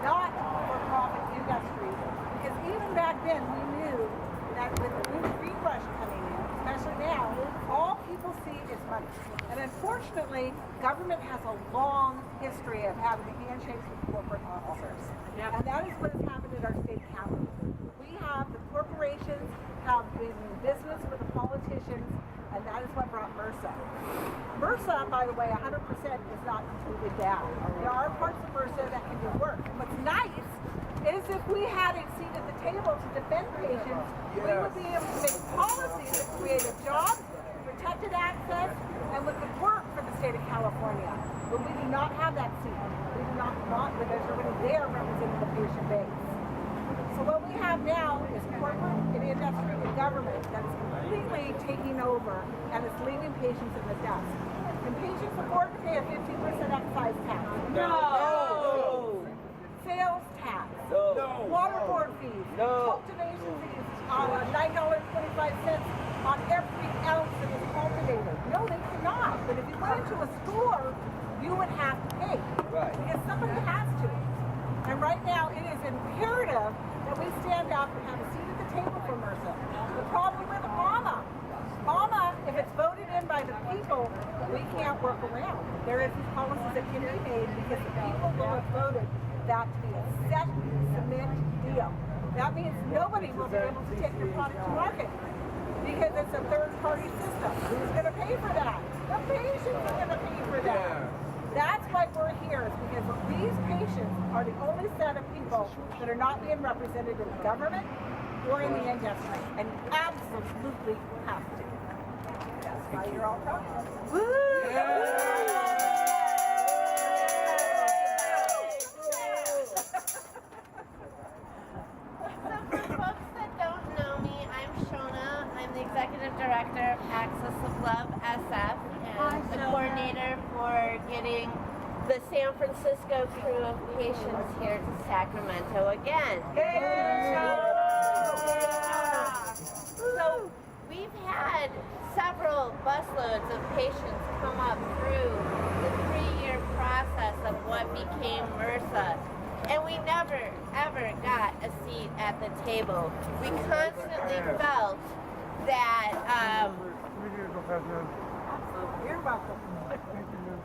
not for-profit industry, because even back then we knew that with the new green rush coming in, especially now, all people see is money. And unfortunately, government has a long history of having handshakes with corporate officers. And that is what has happened at our state capitol. We have the corporations have been in business with the politicians, and that is what brought MRSA. MRSA, by the way, 100% is not completely bad. There are parts of MRSA that can do work. And what's nice is if we had a seat at the table to defend patients, we would be able to make policies that created jobs, protected access, and would work for the state of California. But we do not have that seat. We do not but there's nobody there representing the patient base. So what we have now is corporate and industry and government that is completely taking over and is leaving patients in the dust. Can patients afford to pay a 15% excise tax? No. Sales tax? No. Water board fees? No. Cultivation fees? $9.25 on every ounce that is cultivated? No, they cannot. But if you went into a store, you would have to pay. Right. Because somebody has to. And right now, it is imperative that we stand up and have a seat at the table for MRSA. The problem with AUMA, if it's voted in by the people, we can't work around. There is these policies that can be made because the people will have voted that to be a set cement deal. That means nobody will be able to take your product to market because it's a third-party system. Who's going to pay for that? The patients are going to pay for that. That's why we're here, is because these patients are the only set of people that are not being represented in the government or in the industry, and you absolutely have to. That's why you're all proud. Woo! The Executive Director of Access OfLove SF and the coordinator for getting the San Francisco crew of patients here to Sacramento again. So we've had several busloads of patients come up through the 3-year process of what became MRSA. And we never, ever got a seat at the table. We constantly felt that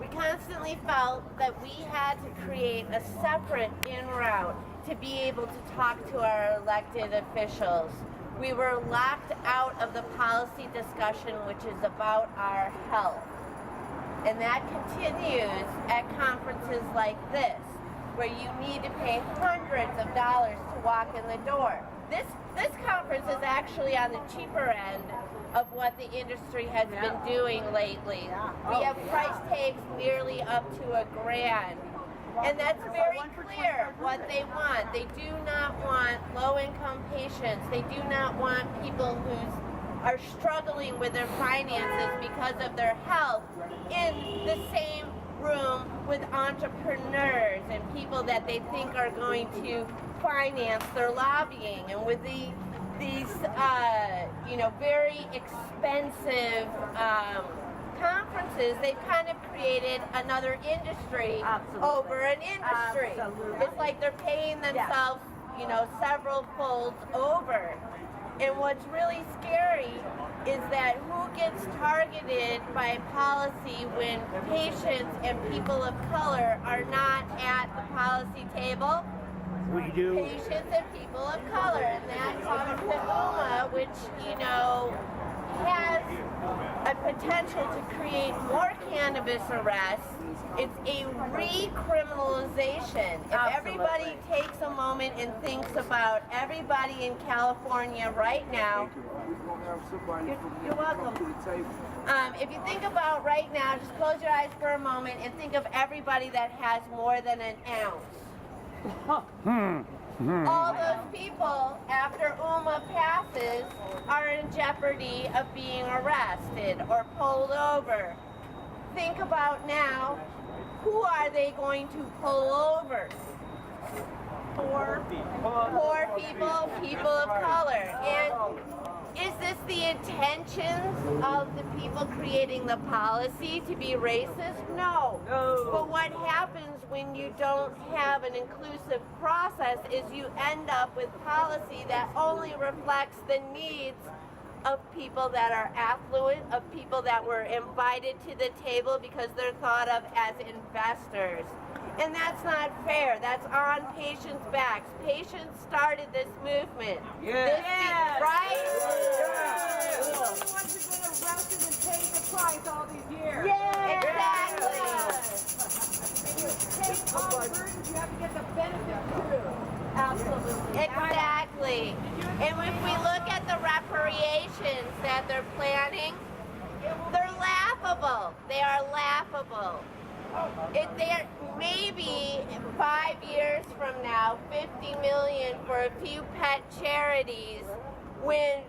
we constantly felt that we had to create a separate in-route to be able to talk to our elected officials. We were locked out of the policy discussion, which is about our health. And that continues at conferences like this, where you need to pay hundreds of dollars to walk in the door. This conference is actually on the cheaper end of what the industry has been doing lately. We have price tags nearly up to $1,000. And that's very clear what they want. They do not want low-income patients. They do not want people who are struggling with their finances because of their health in the same room with entrepreneurs and people that they think are going to finance their lobbying, and with these very expensive conferences, they've kind of created another industry over an industry. It's like they're paying themselves, several folds over. And what's really scary is that who gets targeted by policy when patients and people of color are not at the policy table? We do. Patients and people of color, and that comes to AUMA, which, has a potential to create more cannabis arrests. It's a recriminalization. If everybody takes a moment and thinks about everybody in California right now, you're welcome. If you think about right now, just close your eyes for a moment and think of everybody that has more than an ounce. All those people, after AUMA passes, are in jeopardy of being arrested or pulled over. Think about now, who are they going to pull over? Poor people, people of color. And Is this the intentions of the people creating the policy to be racist? No. But what happens when you don't have an inclusive process is you end up with policy that only reflects the needs of people that are affluent, of people that were invited to the table because they're thought of as investors. And that's not fair. That's on patients' backs. Patients started this movement. Right? We're the ones who've been arrested and paid the price all these years. Exactly. When you take on burdens, you have to get the benefit too. Absolutely. Exactly. And if we look at the reparations that they're planning, they're laughable. They are laughable. They're maybe 5 years from now, 50 million for a few pet charities, when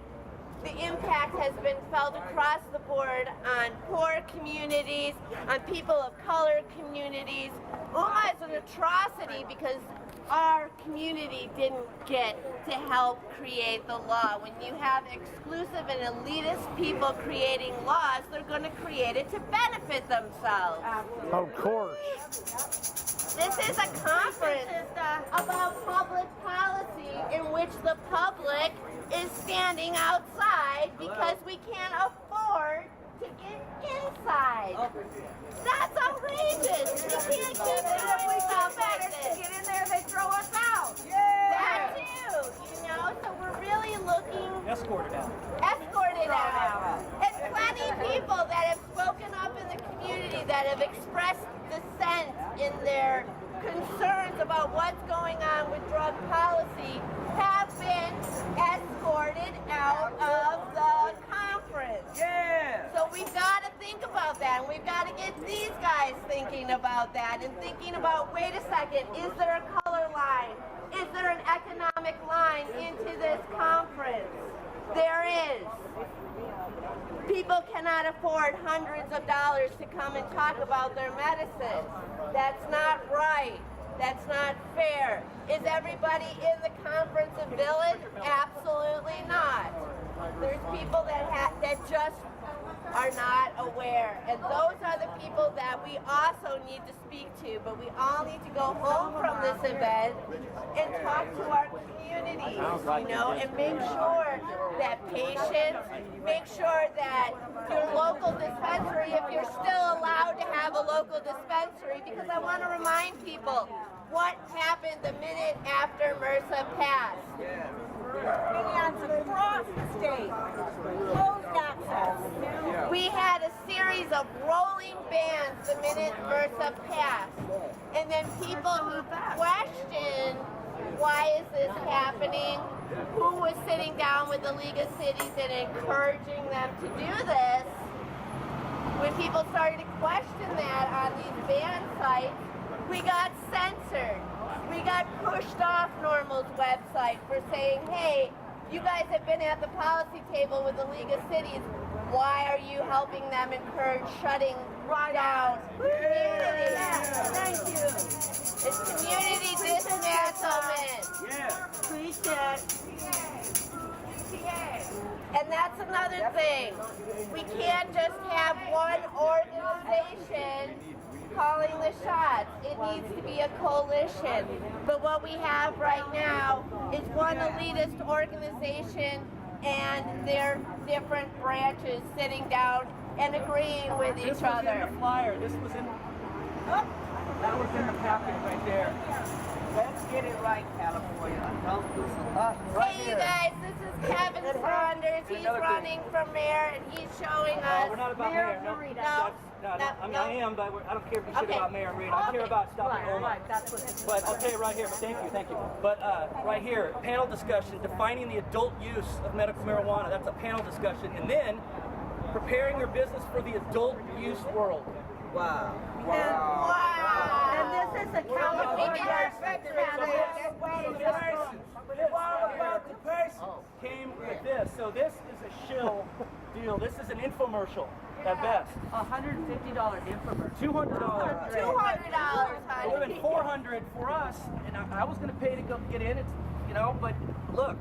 the impact has been felt across the board on poor communities, on people of color communities. AUMA is an atrocity because our community didn't get to help create the law. When you have exclusive and elitist people creating laws, they're going to create it to benefit themselves. Of course. This is a conference about public policy in which the public is standing outside because we can't afford to get inside. That's outrageous. We can't keep doing stuff like this. Get in there, they throw us out. That too, so we're really looking... Escorted out. Escorted out. And plenty of people that have spoken up in the community, that have expressed dissent in their concerns about what's going on with drug policy, have been escorted out of the conference. So we've got to think about that, and we've got to get these guys thinking about that and thinking about, wait a second, is there a color line? Is there an economic line into this conference? There is. People cannot afford hundreds of dollars to come and talk about their medicine. That's not right. That's not fair. Is everybody in the conference a villain? Absolutely not. There's people that just are not aware. And those are the people that we also need to speak to. But we all need to go home from this event and talk to our communities, and make sure that patients, make sure that your local dispensary, if you're still allowed to have a local dispensary, because I want to remind people what happened the minute after MRSA passed. Bans across the state, closed access. We had a series of rolling bans the minute MRSA passed. And then people who questioned, why is this happening? Who was sitting down with the League of Cities and encouraging them to do this? When people started to question that on these ban sites, we got censored. We got pushed off Normal's website for saying, hey, you guys have been at the policy table with the League of Cities. Why are you helping them encourage shutting down communities? Thank you. It's community dismantlement. And that's another thing. We can't just have one organization calling the shots. It needs to be a coalition. But what we have right now is one elitist organization and their different branches sitting down and agreeing with each other. This was in the flyer. This was in... That was in the packet right there. Let's get it right, California. Hey, you guys, this is Kevin Saunders. He's running for mayor, and he's showing us... We're not about mayor. No, I am, but I don't care if you shit about Mayor and Rita. I care about stopping OUMA. But I'll tell you right here, but thank you. But right here, panel discussion, defining the adult use of medical marijuana. That's a panel discussion. And then preparing your business for the adult use world. Wow. And this is a California Came with this. So this is a shill deal. This is an infomercial at best. $150 infomercial. $200. $200, It would have been $400 for us, and I was going to pay to go get in. It's but look,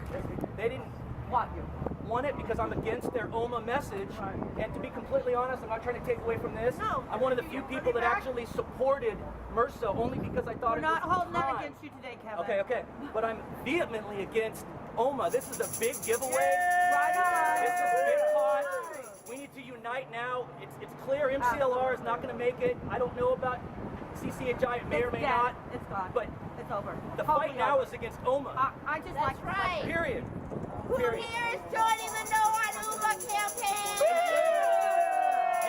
they didn't want you? Want it because I'm against their OMA message, and to be completely honest, I'm not trying to take away from this. No. I'm one of the few people that actually supported MRSA only because I thought We're it was not holding that time. against you today, Kevin. Okay, but I'm vehemently against OMA. This is a big giveaway. Right on. This is a big cause. We need to unite now. It's clear MCLR is not going to make it. I don't know about CCHI. It may or may not. It's gone. But it's over. the fight now is against OMA. I just That's like right. Period. Who here is joining the No on UMA campaign?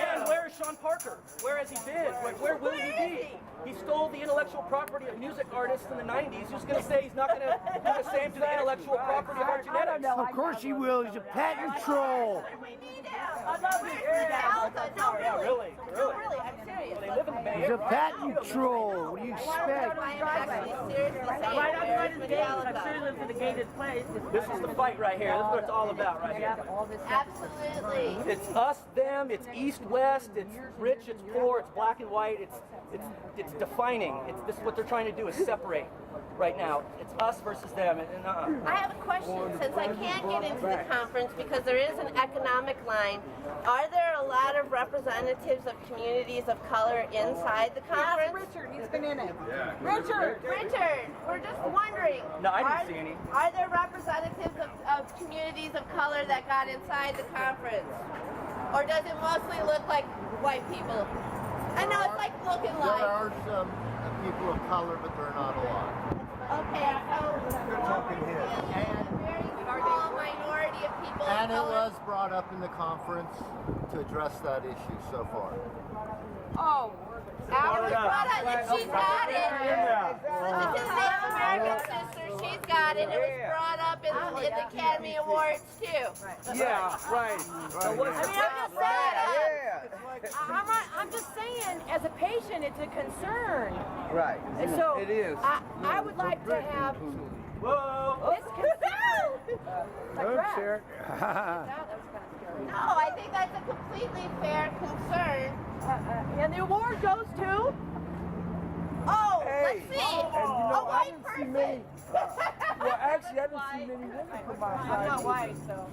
And where is Sean Parker? Where has he been? Where will he be? He stole the intellectual property of music artists in the 90s. Who's going to say he's not going to do the same to the intellectual property of our genetics? Of course he will. He's a patent troll. We need him. I love you. No, Yeah, really. No, really, I'm serious. They live in the Bay He's a Area. patent troll. What do you expect? I am actually seriously saying Right outside where's of the gate. I'm sure he Metallica? lives in a gated place. This is the fight right here. This is what it's all about right here. Absolutely. It's us, them, it's east, west, it's rich, it's poor, it's black and white, it's defining. This is what they're trying to do is separate right now. It's us versus them. I have a question. Since I can't get into the conference because there is an economic line, are there a lot of representatives of communities of color inside the Ask conference? Richard, he's been in it. Richard, we're just wondering. No, I didn't see any. Are there representatives of communities of color that got inside the conference? Or does it mostly look like white people? I know it's like looking There like. are some people of color, but they're not a lot. Okay, and a very small minority of people And of it color. was brought up in the conference to address that issue so far. Oh, Al was brought up, and she's got it. This is Native American sister. She's got it. It was brought up in the Academy Awards too. Yeah, right. I'm just saying, as a patient, it's a concern. Right. And so It is. I would like to have Whoa! this concern. Oops, here. No, I think that's a completely fair concern. And the award goes to. Oh, Hey, let's see. and A white person. Well, actually, I didn't see many women from my I'm side. not white, so.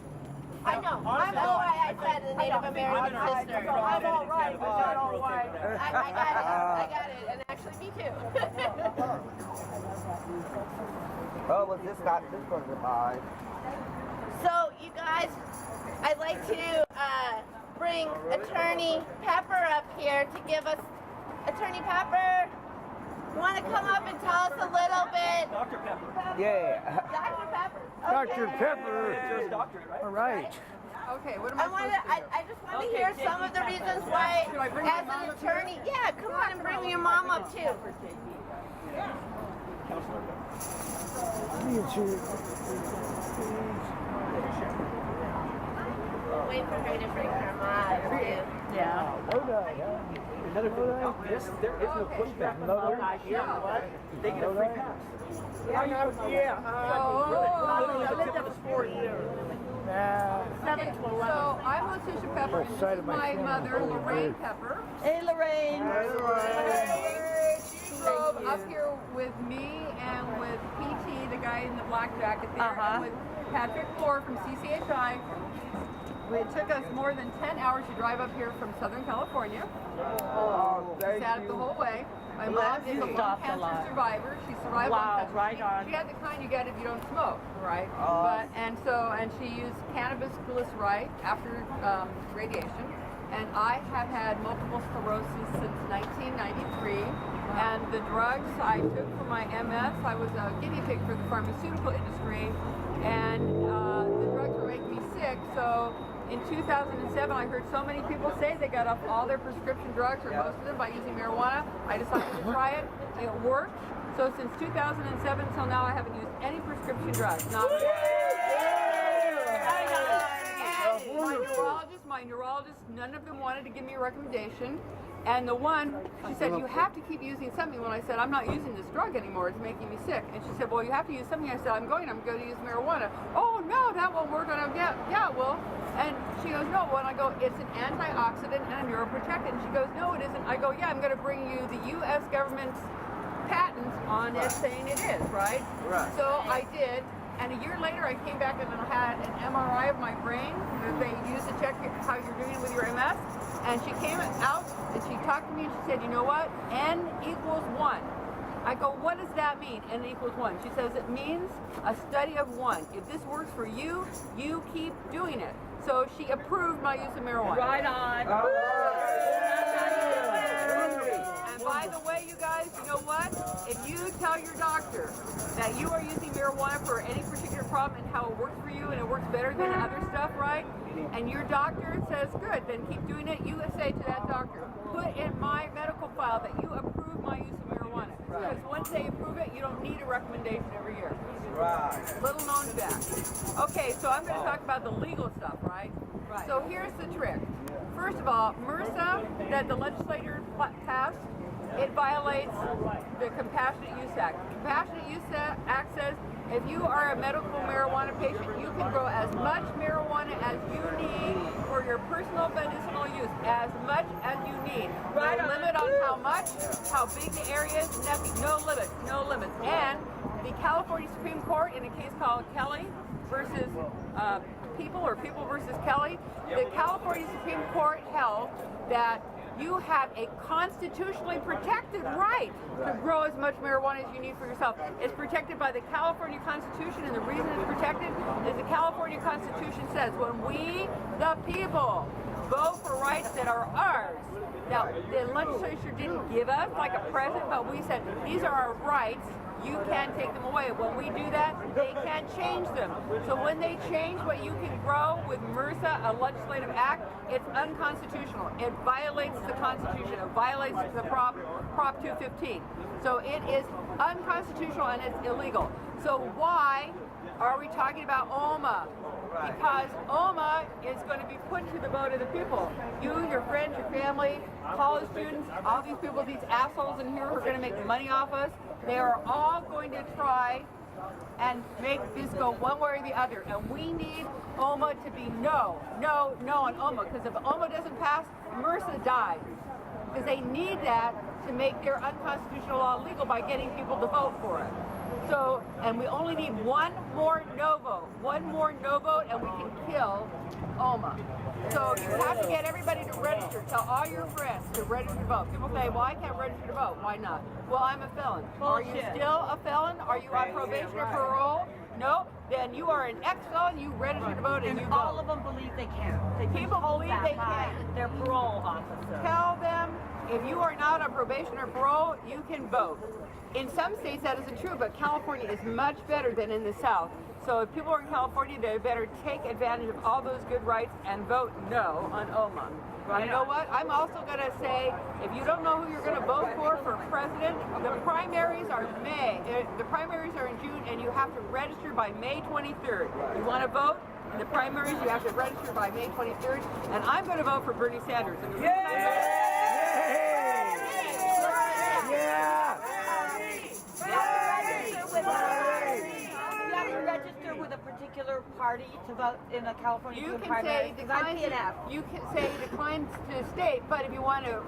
I know. That's why I said the Native American sister. I'm all right, but not all white. I got it. And actually, me too. Oh, well, this one was high. So, you guys, I'd like to bring Attorney Pepper up here to give us. Attorney Pepper, you want to come up and tell us a little bit? Dr. Pepper. Yeah. Dr. Pepper. Dr. Okay. Pepper. It's your doctorate, right? All right. Okay, what I just want to hear some of the reasons why, as an attorney, yeah, come on and bring your mom up too. Wait for her to bring her mom too. Yeah. Another thing about this, there is no pushback. They get a free pass. Literally the tip of the sport. So I'm Letitia Pepper, and this is my mother, Lorraine Pepper. Hey, Lorraine. She drove up here with me and with PT, the guy in the black jacket there, and with Patrick Floor from CCHI. It took us more than 10 hours to drive up here from Southern California. We sat it the whole way. My mom is a lung cancer survivor. She survived lung cancer. right on. She had the kind you get if you don't smoke, right? But and she used cannabis glyceride after radiation. And I have had multiple sclerosis since 1993. And the drugs I took for my MS, I was a guinea pig for the pharmaceutical industry, and the drugs were making me sick. So in 2007, I heard so many people say they got off all their prescription drugs, or most of them, by using marijuana. I decided to try it. It worked. So since 2007 till now, I haven't used any prescription drugs. Not my neurologist, none of them wanted to give me a recommendation. And the one, she said, you have to keep using something. When I said, I'm not using this drug anymore, it's making me sick. And she said, well, you have to use something. I said, I'm going to use marijuana. Oh, no, that won't work. And I go, yeah, it will. And she goes, no. Well, and I go, it's an antioxidant and a neuroprotectant. And she goes, no, it isn't. I go, yeah, I'm going to bring you the U.S. government's patent on it saying it is, right? So I did. And a year later, I came back and I had an MRI of my brain that they use to check how you're doing with your MS. And she came out and she talked to me and she said, you know what? N equals 1. I go, what does that mean? N equals 1. She says it means a study of 1. If this works for you, you keep doing it. So she approved my use of marijuana. Right on. And by the way, you guys, you know what? If you tell your doctor that you are using marijuana for any particular problem and how it works for you and it works better than other stuff, right? And your doctor says, good, then keep doing it. You say to that doctor, put in my medical file that you approve my use of marijuana. Because once they approve it, you don't need a recommendation every year. Right. Little known fact. Okay, so I'm going to talk about the legal stuff, right? Right. So here's the trick. First of all, MRSA that the legislature passed, it violates the Compassionate Use Act. Compassionate Use Act says if you are a medical marijuana patient, you can grow as much marijuana as you need for your personal medicinal use, as much as you need. No limit on how much, how big the area is, nothing, no limits, no limits. And the California Supreme Court, in a case called Kelly versus People versus Kelly, the California Supreme Court held that you have a constitutionally protected right to grow as much marijuana as you need for yourself. It's protected by the California Constitution, and the reason it's protected is the California Constitution says when we, the people, vote for rights that are ours. Now, the legislature didn't give us like a present, but we said, these are our rights. You can't take them away. When we do that, they can't change them. So when they change what you can grow with MRSA, a legislative act, it's unconstitutional. It violates the Constitution. It violates the Prop 215. So it is unconstitutional and it's illegal. So why are we talking about OMA? Because OMA is going to be put to the vote of the people. You, your friends, your family, college students, all these people, these assholes in here who are going to make money off us, they are all going to try and make this go one way or the other. And we need OMA to be no on OMA. Because if OMA doesn't pass, MRSA dies. Because they need that to make their unconstitutional law legal by getting people to vote for it. So, and we only need one more no vote. One more no vote and we can kill OMA. So you have to get everybody to register. Tell all your friends to register to vote. People say, well, I can't register to vote. Why not? Well, I'm a felon. Are you still a felon? Are you on probation or parole? No? Then you are an ex-felon, you register to vote and you vote. All of them believe they can. People believe they can. Their parole officer. Tell them if you are not on probation or parole, you can vote. In some states that isn't true, but California is much better than in the South. So if people are in California, they better take advantage of all those good rights and vote no on OMA. Right. You know what? I'm also going to say, if you don't know who you're going to vote for president, the primaries are May. The primaries are in June, and you have to register by May 23rd. You want to vote? In the primaries, you have to register by May 23rd, and I'm going to vote for Bernie Sanders. And the reason I'm You have to register with a particular party to vote in a California primary. You can say decline to state, but if you want to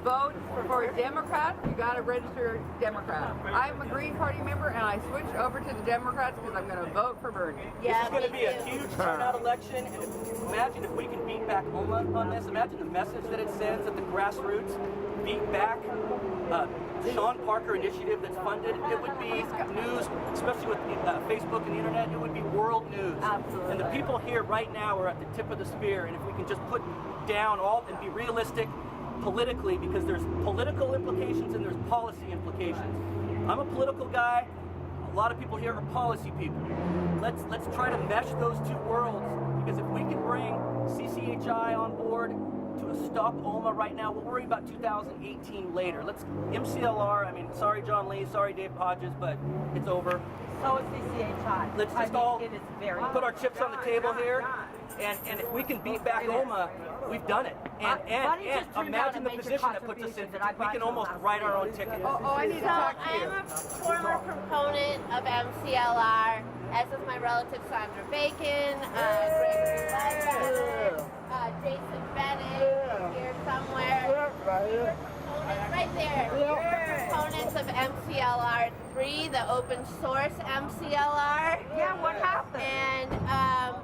vote for a Democrat, you got to register Democrat. I'm a Green Party member, and I switched over to the Democrats because I'm going to vote for Bernie. This is going to be a huge turnout election, and imagine if we can beat back OMA on this. Imagine the message that it sends at the grassroots. Beat back Sean Parker initiative that's funded. It would be news, especially with Facebook and the internet. It would be world news. Absolutely. And the people here right now are at the tip of the spear. And if we can just put down all and be realistic politically, because there's political implications and there's policy implications. I'm a political guy. A lot of people here are policy people. Let's try to mesh those two worlds, because if we can bring CCHI on board to stop OMA right now, we'll worry about 2018 later. Let's MCLR. I mean, sorry John Lee, sorry Dave Hodges, but it's over. So is CCHI. Let's just all it is very put our chips on the table here, and if we can beat back OMA, we've done it. And imagine the position that puts us in. We can almost write our own ticket. I need to talk to you. I'm a former proponent of MCLR, as is my relative Sandra Bacon, Gregory Ledger, Jason Bennett here somewhere. We were proponents It's right there. We're proponents of MCLR3, the open source MCLR. Yeah, what happened? And,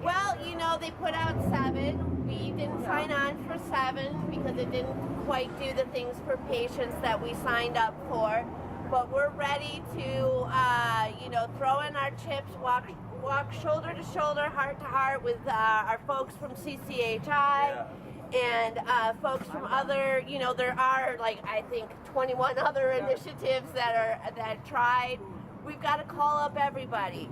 well, you know, they put out 7. We didn't sign on for 7 because it didn't quite do the things for patients that we signed up for. But we're ready to, you know, throw in our chips, walk shoulder to shoulder, heart to heart with our folks from CCHI and folks from other, you know, there are like I think 21 other initiatives that tried. We've got to call up everybody.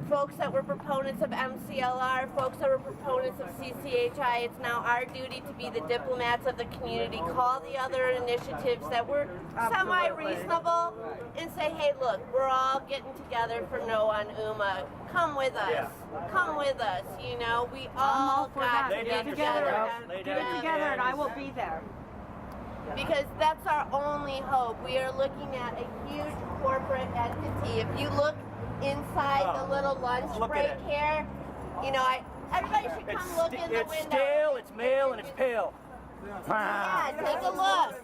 Folks that were proponents of MCLR, folks that were proponents of CCHI. It's now our duty to be the diplomats of the community, call the other initiatives that were semi-reasonable and say, hey, look, we're all getting together for No on UMA. Come with us. Come with us. You know, we all got to get together. Get together and I will be there. Because that's our only hope. We are looking at a huge corporate entity. If you look inside the little lunch break here, you know, everybody should come look in the window. It's stale, it's male, and it's pale. Yeah, take a look.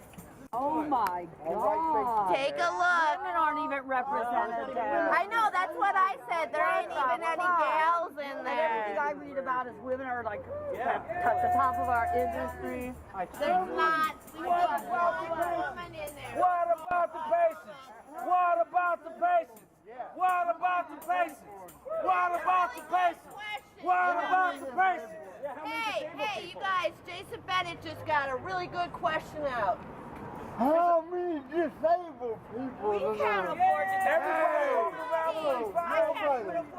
Oh my God. Take a look. Women aren't even represented there. I know, that's what I said. There ain't even any gals in And there. everything I read about is women are like at the top of our industry. There's not. We need one woman in there. What about the patients? What about the patients? What about the patients? What about the patients? What about the patients? Hey, you guys, Jason Bennett just got a really good question out. How many disabled people? We can't afford to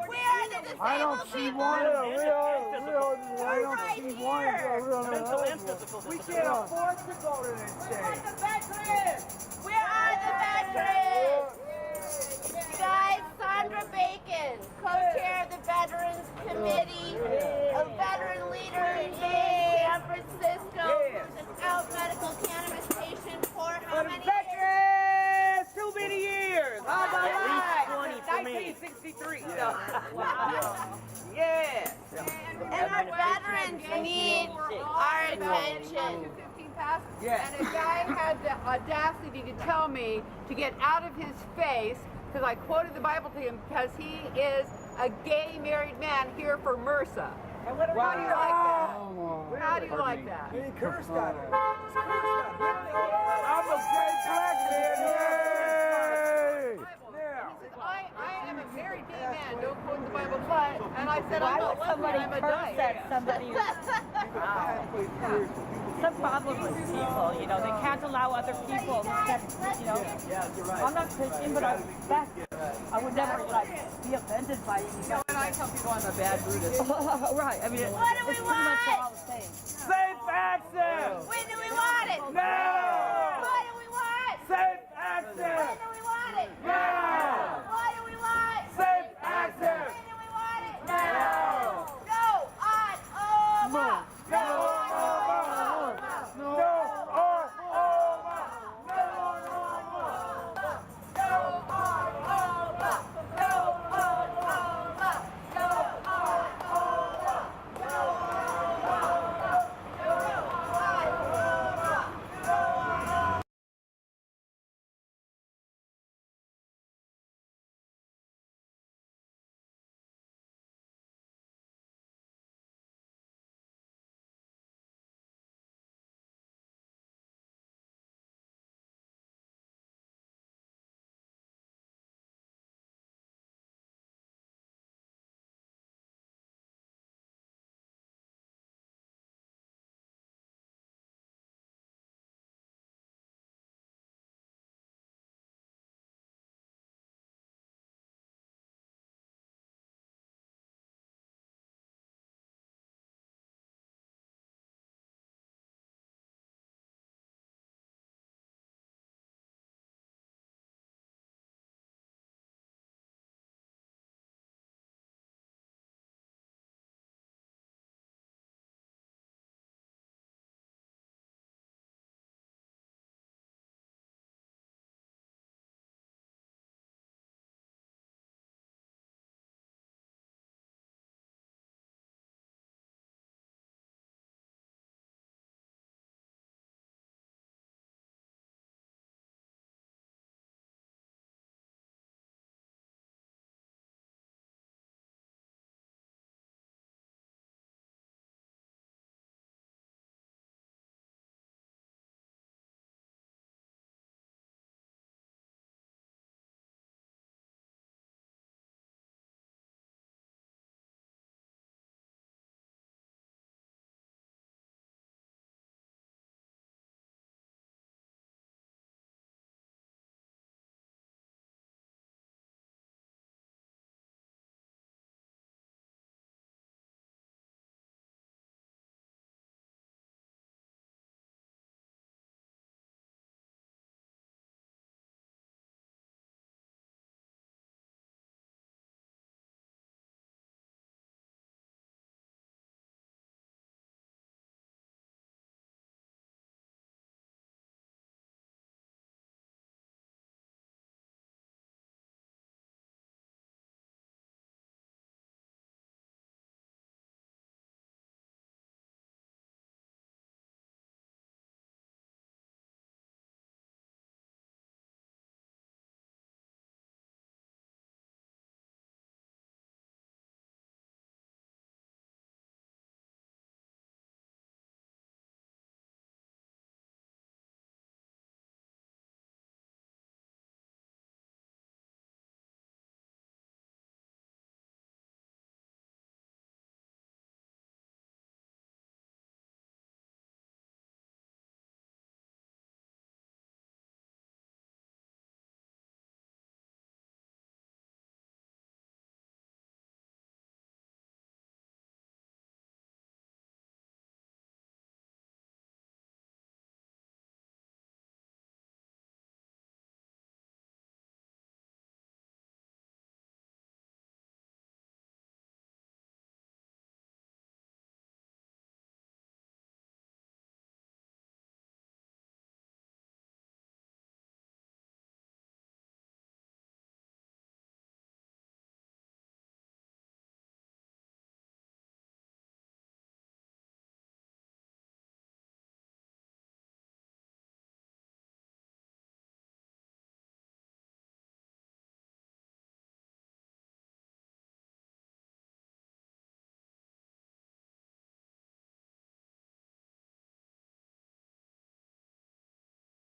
We are the disabled I don't see people. one. Right here. We can't afford to go to this thing. Where are the veterans? You guys, Sandra Bacon, co-chair of the Veterans Committee, a veteran leader in San Francisco, who's an out medical cannabis patient for how many years? Too many years. At least 20 for me. 1963. Yeah. And our veterans need our attention. 15 past, and a guy had the audacity to tell me to get out of his face, because I quoted the Bible to him, because he is a gay married man here for MRSA. And what How do you like that? How do you like that? He cursed at her. I'm a great black man. Yay! He says, I am a married gay man, don't quote the Bible, but, and I said, I'm Why not would lesbian, somebody I'm a curse dyke. at somebody? Some problem with people, you know, they can't allow other people that, you know. I'm not Christian, but I would never like be offended by you. And I tell people I'm a bad Buddhist. Right, I mean, What do we it's pretty much want? all the same. Safe access. When do we want it? Now. What do we want? Safe access. When do we want it? Now.